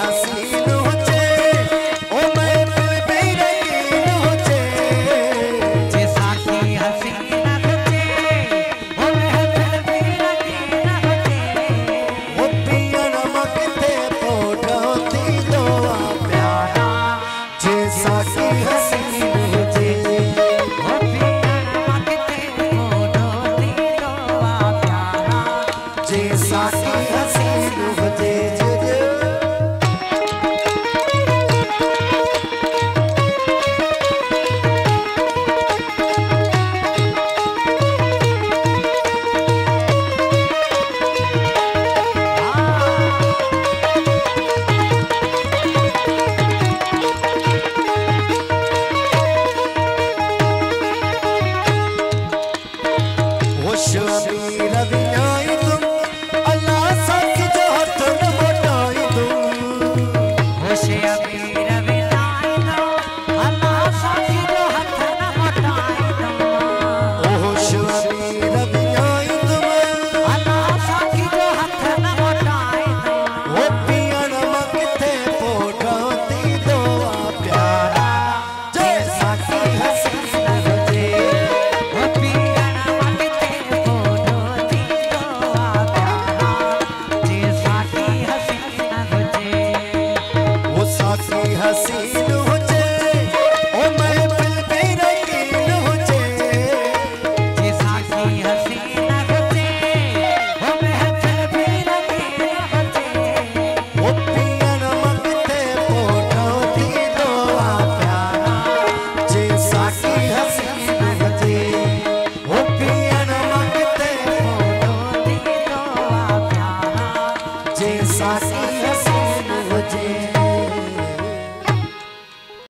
हसीन हुजे ओ महफिल भी रंगीन हुजे जे साथी हसीन हुजे ओ महफिल भी रंगीन हुजे ओ पियण मगते पोढ़ो थींदो आ प्यारा जे साथी हसीन हुजे ओ पियण मगते पोढ़ो थींदो आ प्यारा जे साथी हसीन हुजे होश अमीर वियाई तुम अल्लाह सच जो हथ न मोटाई तुम होश अमीर विलाई दो अल्लाह साथी जो हथ न मोटाई दो होश अमीर वियाई तुम अल्लाह साथी जो हथ न मोटाई दो ओ पियण मगते पोढ़ो थींदो आ प्यारा जे साथी हसीन हुजे ओ पियण मगते पोढ़ो थींदो आ प्यारा जे साथी हसीन हुजे वो साथी हसीन